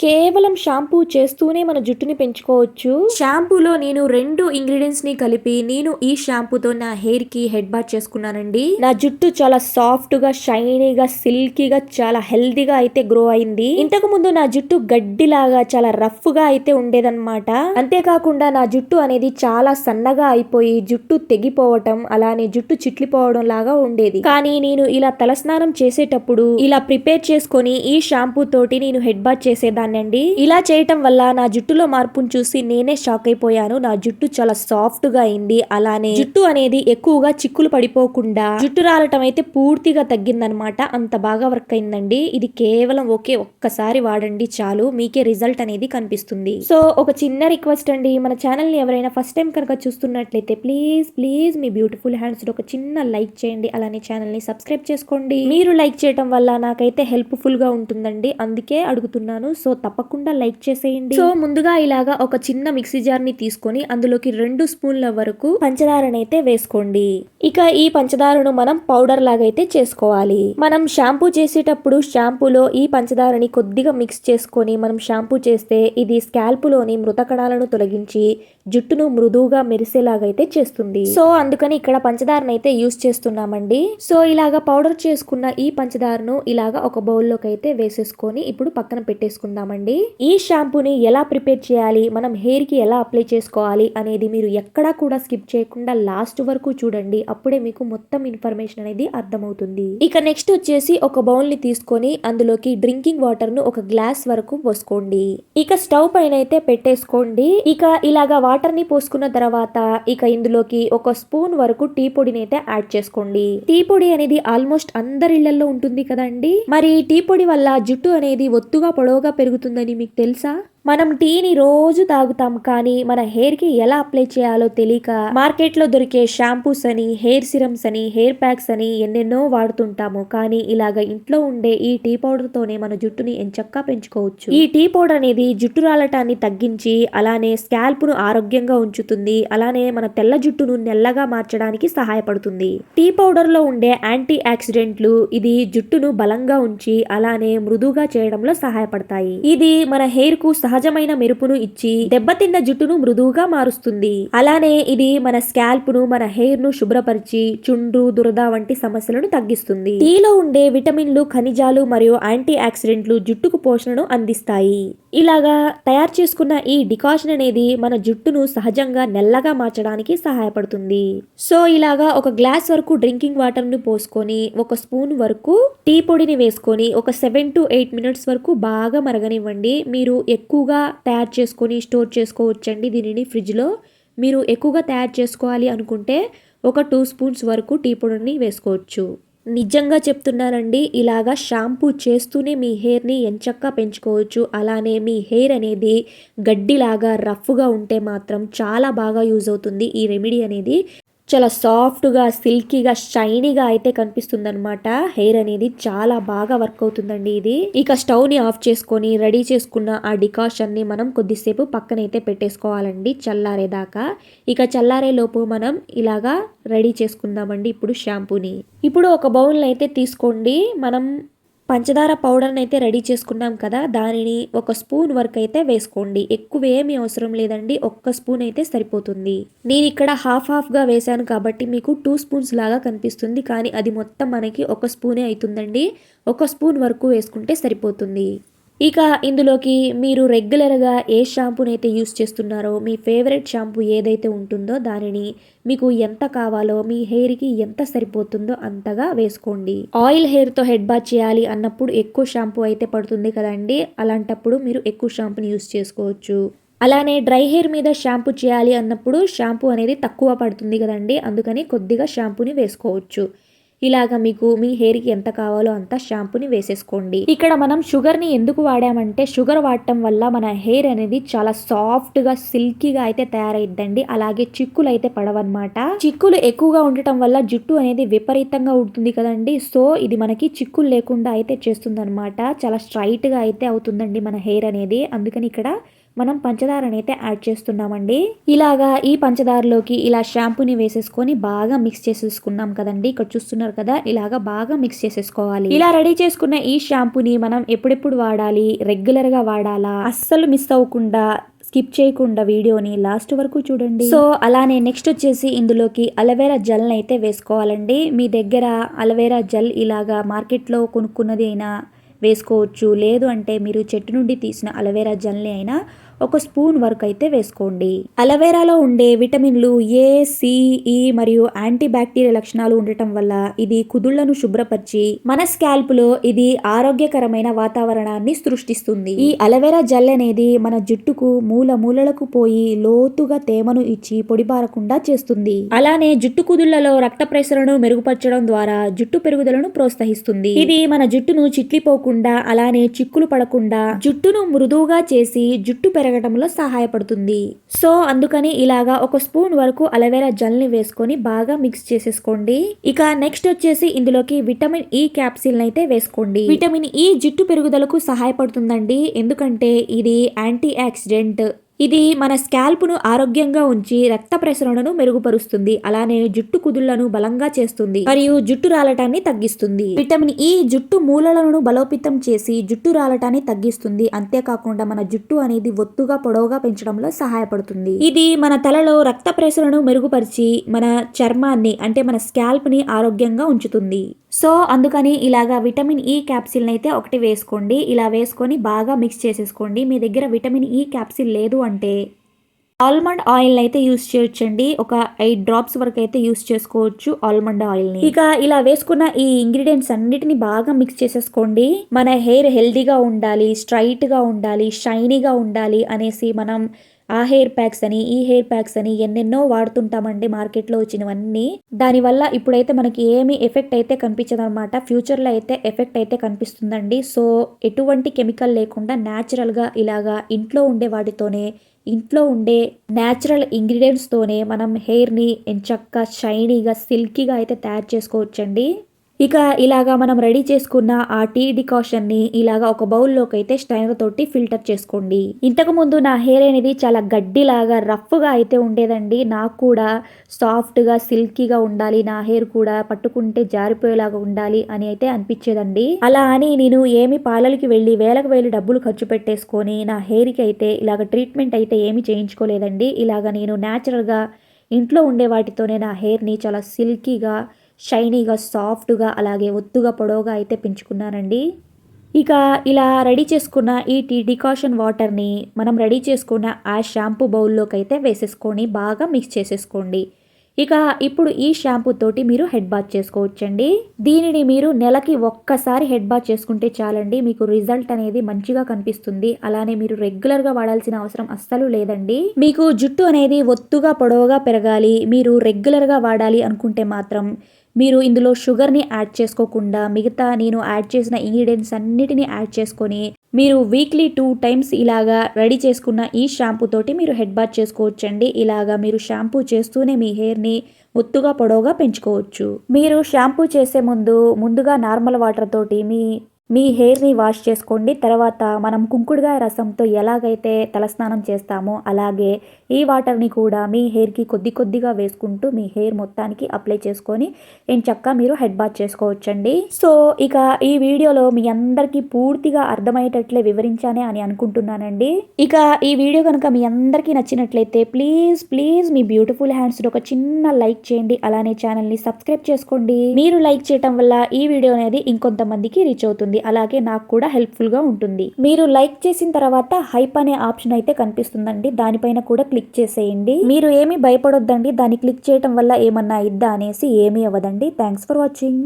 కేవలం షాంపూ చేస్తూనే మన జుట్టుని పెంచుకోవచ్చు. షాంపూలో నేను 2 ఇంగ్రీడియంట్స్ ని కలిపి నేను ఈ షాంపూతో నా హెయిర్ కి హెడ్ బాత్ చేసుకున్నానండి. నా జుట్టు చాలా సాఫ్ట్ గా, షైనీగా, సిల్కీగా, చాలా హెల్దీగా అయితే గ్రో అయింది. ఇంతకు ముందు నా జుట్టు గడ్డిలాగా చాలా రఫ్ గా అయితే ఉండేదన్నమాట. అంతేకాకుండా నా జుట్టు అనేది చాలా సన్నగా అయిపోయి జుట్టు తెగిపోవటం, అలానే జుట్టు చిట్లిపోవడం లాగా ఉండేది. కానీ నేను ఇలా తలస్నానం చేసేటప్పుడు ఇలా ప్రిపేర్ చేసుకొని ఈ షాంపూ తోటి నేను హెడ్ బాత్ చేసేదాన్ని అండి. ఇలా చేయటం వల్ల నా జుట్టులో మార్పును చూసి నేనే షాక్ అయిపోయాను. నా జుట్టు చాలా సాఫ్ట్ గా అయింది. అలానే జుట్టు అనేది ఎక్కువగా చిక్కులు పడిపోకుండా జుట్టు రాలటం అయితే పూర్తిగా తగ్గిందనమాట. అంత బాగా వర్క్ అయిందండి. ఇది కేవలం ఒక్కసారి వాడండి చాలు, మీకే రిజల్ట్ అనేది కనిపిస్తుంది. సో ఒక చిన్న రిక్వెస్ట్ అండి, మన ఛానల్ ని ఎవరైనా ఫస్ట్ టైం కనుక చూస్తున్నట్లయితే ప్లీజ్ మీ బ్యూటిఫుల్ హ్యాండ్స్ ఒక చిన్న లైక్ చేయండి. అలానే ఛానల్ ని సబ్స్క్రైబ్ చేసుకోండి. మీరు లైక్ చేయటం వల్ల నాకైతే హెల్ప్ఫుల్ గా ఉంటుందండి, అందుకే అడుగుతున్నాను. సో తప్పకుండా లైక్ చేసేయండి. సో ముందుగా ఇలాగా ఒక చిన్న మిక్సీ జార్ ని తీసుకొని అందులోకి 2 స్పూన్ల వరకు పంచదారనైతే వేసుకోండి. ఇక ఈ పంచదారను మనం పౌడర్ లాగా అయితే చేసుకోవాలి. మనం షాంపూ చేసేటప్పుడు షాంపూలో ఈ పంచదారని కొద్దిగా మిక్స్ చేసుకొని మనం షాంపూ చేస్తే ఇది స్కాల్ప్ లోని మృత కణాలను తొలగించి జుట్టును మృదువుగా మెరిసేలాగైతే చేస్తుంది. సో అందుకని ఇక్కడ పంచదారను అయితే యూస్ చేస్తున్నామండి. సో ఇలాగా పౌడర్ చేసుకున్న ఈ పంచదారను ఇలాగా ఒక బౌల్లోకి అయితే వేసేసుకొని ఇప్పుడు పక్కన పెట్టేసుకుందామండి. ఈ షాంపూని ఎలా ప్రిపేర్ చేయాలి, మనం హెయిర్ కి ఎలా అప్లై చేసుకోవాలి అనేది మీరు ఎక్కడా కూడా స్కిప్ చేయకుండా లాస్ట్ వరకు చూడండి. అప్పుడే మీకు మొత్తం ఇన్ఫర్మేషన్ అనేది అర్థమవుతుంది. ఇక నెక్స్ట్ వచ్చేసి ఒక బౌల్ ని తీసుకొని అందులోకి డ్రింకింగ్ వాటర్ ను ఒక గ్లాస్ వరకు పోసుకోండి. ఇక స్టవ్ పైన అయితే పెట్టేసుకోండి. ఇక ఇలాగా వాటర్ ని పోసుకున్న తర్వాత ఇక ఇందులోకి ఒక స్పూన్ వరకు టీ పొడిని అయితే యాడ్ చేసుకోండి. టీ పొడి అనేది ఆల్మోస్ట్ అందరి ఇళ్లలో ఉంటుంది కదండి. మరి టీ పొడి వల్ల జుట్టు అనేది ఒత్తుగా పొడవుగా పెరుగుతుందని మీకు తెలుసా? మనం టీని రోజు తాగుతాం, కానీ మన హెయిర్ కి ఎలా అప్లై చేయాలో తెలియక మార్కెట్ లో దొరికే షాంపూస్ అని, హెయిర్ సిరమ్స్ అని, హెయిర్ ప్యాక్స్ అని ఎన్నెన్నో వాడుతుంటాము. కానీ ఇలాగ ఇంట్లో ఉండే ఈ టీ పౌడర్ తోనే మన జుట్టుని ఎంచక్కా పెంచుకోవచ్చు. ఈ టీ పౌడర్ అనేది జుట్టు రాలటాన్ని తగ్గించి అలానే స్కాల్ప్ ను ఆరోగ్యంగా ఉంచుతుంది. అలానే మన తెల్ల జుట్టును నల్లగా మార్చడానికి సహాయపడుతుంది. టీ పౌడర్ లో ఉండే యాంటీ ఆక్సిడెంట్లు ఇది జుట్టును బలంగా ఉంచి అలానే మృదువుగా చేయడంలో సహాయపడతాయి. ఇది మన హెయిర్ కు సహజమైన మెరుపును ఇచ్చి దెబ్బతిన్న జుట్టును మృదువుగా మారుస్తుంది. అలానే ఇది మన స్కాల్ప్ ను, మన హెయిర్ ను శుభ్రపరిచి చుండ్రు, దురద వంటి సమస్యలను తగ్గిస్తుంది. టీలో ఉండే విటమిన్లు, ఖనిజాలు మరియు యాంటీ ఆక్సిడెంట్లు జుట్టుకు పోషణను అందిస్తాయి. ఇలాగా తయారు చేసుకున్న ఈ డికాషన్ అనేది మన జుట్టును సహజంగా నల్లగా మార్చడానికి సహాయపడుతుంది. సో ఇలాగా ఒక గ్లాస్ వరకు డ్రింకింగ్ వాటర్ ను పోసుకొని ఒక స్పూన్ వరకు టీ పొడిని వేసుకొని ఒక 7 to 8 మినిట్స్ వరకు బాగా మరగనివ్వండి. మీరు ఎక్కువగా తయారు చేసుకొని స్టోర్ చేసుకోవచ్చండి దీనిని ఫ్రిడ్జ్ లో. మీరు ఎక్కువగా తయారు చేసుకోవాలి అనుకుంటే ఒక 2 స్పూన్స్ వరకు టీ పొడిని వేసుకోవచ్చు. నిజంగా చెప్తున్నానండి, ఇలాగా షాంపూ చేస్తూనే మీ హెయిర్ని ఎంచక్కా పెంచుకోవచ్చు. అలానే మీ హెయిర్ అనేది గడ్డిలాగా రఫ్గా ఉంటే మాత్రం చాలా బాగా యూజ్ అవుతుంది. ఈ రెమెడీ అనేది చాలా సాఫ్ట్గా, సిల్కీగా, షైనీగా అయితే కనిపిస్తుంది అనమాట. హెయిర్ అనేది చాలా బాగా వర్క్ అవుతుందండి ఇది. ఇక స్టవ్ ని ఆఫ్ చేసుకొని రెడీ చేసుకున్న ఆ డికాషన్ ని మనం కొద్దిసేపు పక్కనైతే పెట్టేసుకోవాలండి చల్లారేదాకా. ఇక చల్లారే లోపు మనం ఇలాగా రెడీ చేసుకుందామండి ఇప్పుడు షాంపూని. ఇప్పుడు ఒక బౌల్ అయితే తీసుకోండి. మనం పంచదార పౌడర్ని అయితే రెడీ చేసుకున్నాం కదా, దానిని ఒక స్పూన్ వరకు అయితే వేసుకోండి. ఎక్కువ ఏమీ అవసరం లేదండి, ఒక్క స్పూన్ అయితే సరిపోతుంది. నేను ఇక్కడ హాఫ్గా వేసాను కాబట్టి మీకు 2 స్పూన్స్ లాగా కనిపిస్తుంది, కానీ అది మొత్తం మనకి ఒక స్పూనే అవుతుందండి. ఒక స్పూన్ వరకు వేసుకుంటే సరిపోతుంది. ఇక ఇందులోకి మీరు రెగ్యులర్గా ఏ షాంపూనైతే యూస్ చేస్తున్నారో మీ ఫేవరెట్ షాంపూ ఏదైతే ఉంటుందో దానిని మీకు ఎంత కావాలో, మీ హెయిర్కి ఎంత సరిపోతుందో అంతగా వేసుకోండి. ఆయిల్ హెయిర్తో హెడ్ బాత్ చేయాలి అన్నప్పుడు ఎక్కువ షాంపూ అయితే పడుతుంది కదండి, అలాంటప్పుడు మీరు ఎక్కువ షాంపూని యూస్ చేసుకోవచ్చు. అలానే డ్రై హెయిర్ మీద షాంపూ చేయాలి అన్నప్పుడు షాంపూ అనేది తక్కువ పడుతుంది కదండి, అందుకని కొద్దిగా షాంపూని వేసుకోవచ్చు. ఇలాగా మీకు మీ హెయిర్కి ఎంత కావాలో అంత షాంపూని వేసేసుకోండి. ఇక్కడ మనం షుగర్ని ఎందుకు వాడామంటే షుగర్ వాడటం వల్ల మన హెయిర్ అనేది చాలా సాఫ్ట్గా, సిల్కీగా అయితే తయారైద్దండి. అలాగే చిక్కులు అయితే పడవన్నమాట. చిక్కులు ఎక్కువగా ఉండటం వల్ల జుట్టు అనేది విపరీతంగా ఉంటుంది కదండి. సో ఇది మనకి చిక్కులు లేకుండా అయితే చేస్తుంది అనమాట. చాలా స్ట్రైట్గా అయితే అవుతుందండి మన హెయిర్ అనేది. అందుకని ఇక్కడ మనం పంచదారని అయితే యాడ్ చేస్తున్నామండి. ఇలాగా ఈ పంచదారలోకి ఇలా షాంపూని వేసేసుకొని బాగా మిక్స్ చేసేసుకున్నాం కదండి. ఇక్కడ చూస్తున్నారు కదా, ఇలాగా బాగా మిక్స్ చేసేసుకోవాలి. ఇలా రెడీ చేసుకున్న ఈ షాంపూని మనం ఎప్పుడెప్పుడు వాడాలి, రెగ్యులర్ గా వాడాలా, అస్సలు మిస్ అవ్వకుండా స్కిప్ చేయకుండా వీడియోని లాస్ట్ వరకు చూడండి. సో అలానే నెక్స్ట్ వచ్చేసి ఇందులోకి అలోవెరా జెల్ అయితే వేసుకోవాలండి. మీ దగ్గర అలోవెరా జెల్ ఇలాగా మార్కెట్లో కొనుక్కున్నది అయినా వేసుకోవచ్చు, లేదు అంటే మీరు చెట్టు నుండి తీసిన అలోవెరా జెల్ని అయినా ఒక స్పూన్ వరకు అయితే వేసుకోండి. అలోవెరాలో ఉండే విటమిన్లు ఏ, సి, ఈ మరియు యాంటీ బ్యాక్టీరియా లక్షణాలు ఉండటం వల్ల ఇది కుదుళ్లను శుభ్రపరిచి మన స్కాల్ప్ లో ఇది ఆరోగ్యకరమైన వాతావరణాన్ని సృష్టిస్తుంది. ఈ అలోవెరా జెల్ అనేది మన జుట్టుకు మూలలకు పోయి లోతుగా తేమను ఇచ్చి పొడిబారకుండా చేస్తుంది. అలానే జుట్టు కుదుళ్లలో రక్త ప్రసరణను మెరుగుపరచడం ద్వారా జుట్టు పెరుగుదలను ప్రోత్సహిస్తుంది. ఇది మన జుట్టును చిట్లిపోకుండా అలానే చిక్కులు పడకుండా జుట్టును మృదువుగా చేసి జుట్టు పెరగడంలో సహాయపడుతుంది. సో అందుకని ఇలాగా ఒక స్పూన్ వరకు అలోవెరా జెల్ ని వేసుకొని బాగా మిక్స్ చేసేసుకోండి. ఇక నెక్స్ట్ వచ్చేసి ఇందులోకి విటమిన్ ఈ క్యాప్సిల్ అయితే వేసుకోండి. విటమిన్ ఈ జుట్టు పెరుగుదలకు సహాయపడుతుందండి, ఎందుకంటే ఇది యాంటీ ఆక్సిడెంట్. ఇది మన స్కాల్ప్ను ఆరోగ్యంగా ఉంచి రక్త ప్రసరణను మెరుగుపరుస్తుంది. అలానే జుట్టు కుదుళ్లను బలంగా చేస్తుంది మరియు జుట్టు రాలటాన్ని తగ్గిస్తుంది. విటమిన్ ఈ జుట్టు మూలలను బలోపేతం చేసి జుట్టు రాలటాన్ని తగ్గిస్తుంది. అంతేకాకుండా మన జుట్టు అనేది ఒత్తుగా పొడవుగా పెంచడంలో సహాయపడుతుంది. ఇది మన తలలో రక్త ప్రసరణను మెరుగుపరిచి మన చర్మాన్ని అంటే మన స్కాల్ప్ ని ఆరోగ్యంగా ఉంచుతుంది. సో అందుకని ఇలాగా విటమిన్ ఈ క్యాప్సిల్ అయితే ఒకటి వేసుకోండి. ఇలా వేసుకొని బాగా మిక్స్ చేసేసుకోండి. మీ దగ్గర విటమిన్ ఈ క్యాప్సిల్ లేదు అంటే ఆల్మండ్ ఆయిల్ అయితే యూస్ చేయొచ్చండి. ఒక 8 డ్రాప్స్ వరకు అయితే యూస్ చేసుకోవచ్చు ఆల్మండ్ ఆయిల్ ని. ఇక ఇలా వేసుకున్న ఈ ఇంగ్రీడియంట్స్ అన్నిటిని బాగా మిక్స్ చేసేసుకోండి. మన హెయిర్ హెల్దీగా ఉండాలి, స్ట్రైట్ గా ఉండాలి, షైనీగా ఉండాలి అనేసి మనం ఆ హెయిర్ ప్యాక్స్ అని ఈ హెయిర్ ప్యాక్స్ అని ఎన్నెన్నో వాడుతుంటామండి మార్కెట్లో వచ్చినవన్నీ. దానివల్ల ఇప్పుడైతే మనకి ఏమీ ఎఫెక్ట్ అయితే కనిపించదు అనమాట. ఫ్యూచర్లో అయితే ఎఫెక్ట్ అయితే కనిపిస్తుందండి. సో ఎటువంటి కెమికల్ లేకుండా న్యాచురల్గా ఇలాగా ఇంట్లో ఉండే వాటితోనే, ఇంట్లో ఉండే న్యాచురల్ ఇంగ్రీడియంట్స్తోనే మనం హెయిర్ని ఎంచక్కా షైనీగా సిల్కీగా అయితే తయారు చేసుకోవచ్చండి. ఇక ఇలాగా మనం రెడీ చేసుకున్న ఆ టీ డికాషన్ని ఇలాగా ఒక బౌల్లోకి అయితే స్ట్రైనర్ తోటి ఫిల్టర్ చేసుకోండి. ఇంతకు ముందు నా హెయిర్ అనేది చాలా గడ్డిలాగా రఫ్గా అయితే ఉండేదండి. నాకు కూడా సాఫ్ట్గా సిల్కీగా ఉండాలి, నా హెయిర్ కూడా పట్టుకుంటే జారిపోయేలాగా ఉండాలి అని అయితే అనిపించేదండి. అలా అని నేను ఏమి పార్లర్కి వెళ్ళి వేలకు వేలు డబ్బులు ఖర్చు పెట్టేసుకొని నా హెయిర్కి అయితే ఇలాగ ట్రీట్మెంట్ అయితే ఏమి చేయించుకోలేదండి. ఇలాగ నేను న్యాచురల్గా ఇంట్లో ఉండే వాటితోనే నా హెయిర్ని చాలా సిల్కీగా, షైనీగా, సాఫ్ట్గా, అలాగే ఒత్తుగా పొడవుగా అయితే పెంచుకున్నానండి. ఇక ఇలా రెడీ చేసుకున్న ఈ టీ డికాషన్ వాటర్ని మనం రెడీ చేసుకున్న ఆ షాంపూ బౌల్లోకి అయితే వేసేసుకొని బాగా మిక్స్ చేసేసుకోండి. ఇక ఇప్పుడు ఈ షాంపూ తోటి మీరు హెడ్ బాత్ చేసుకోవచ్చండి. దీనిని మీరు నెలకి ఒక్కసారి హెడ్ బాత్ చేసుకుంటే చాలండి, మీకు రిజల్ట్ అనేది మంచిగా కనిపిస్తుంది. అలానే మీరు రెగ్యులర్గా వాడాల్సిన అవసరం అస్సలు లేదండి. మీకు జుట్టు అనేది ఒత్తుగా పొడవుగా పెరగాలి, మీరు రెగ్యులర్గా వాడాలి అనుకుంటే మాత్రం మీరు ఇందులో షుగర్ని యాడ్ చేసుకోకుండా మిగతా నేను యాడ్ చేసిన ఇంగ్రీడియంట్స్ అన్నిటిని యాడ్ చేసుకొని మీరు వీక్లీ 2 టైమ్స్ ఇలాగా రెడీ చేసుకున్న ఈ షాంపూ తోటి మీరు హెడ్ బాత్ చేసుకోవచ్చండి. ఇలాగా మీరు షాంపూ చేస్తూనే మీ హెయిర్ని ఒత్తుగా పొడవుగా పెంచుకోవచ్చు. మీరు షాంపూ చేసే ముందుగా నార్మల్ వాటర్ తోటి మీ హెయిర్ని వాష్ చేసుకోండి. తర్వాత మనం కుంకుడుగాయ రసంతో ఎలాగైతే తలస్నానం చేస్తామో అలాగే ఈ వాటర్ని కూడా మీ హెయిర్కి కొద్దిగా వేసుకుంటూ మీ హెయిర్ మొత్తానికి అప్లై చేసుకొని ఎంచక్కా మీరు హెడ్ బాత్ చేసుకోవచ్చండి. సో ఇక ఈ వీడియోలో మీ అందరికీ పూర్తిగా అర్థమయ్యేటట్లే వివరించానే అని అనుకుంటున్నానండి. ఇక ఈ వీడియో కనుక మీ అందరికీ నచ్చినట్లయితే ప్లీజ్ మీ బ్యూటిఫుల్ హ్యాండ్స్ ఒక చిన్న లైక్ చేయండి. అలానే ఛానల్ని సబ్స్క్రైబ్ చేసుకోండి. మీరు లైక్ చేయటం వల్ల ఈ వీడియో అనేది ఇంకొంతమందికి రీచ్ అవుతుంది, అలాగే నాకు కూడా హెల్ప్ఫుల్ గా ఉంటుంది. మీరు లైక్ చేసిన తర్వాత హైప్ అనే ఆప్షన్ అయితే కనిపిస్తుందండి, దానిపైన కూడా క్లిక్ చేసేయండి. మీరు ఏమీ భయపడొద్దండి, దాన్ని క్లిక్ చేయటం వల్ల ఏమన్నా ఇద్దా అనేసి ఏమీ అవ్వదండి. Thanks for watching.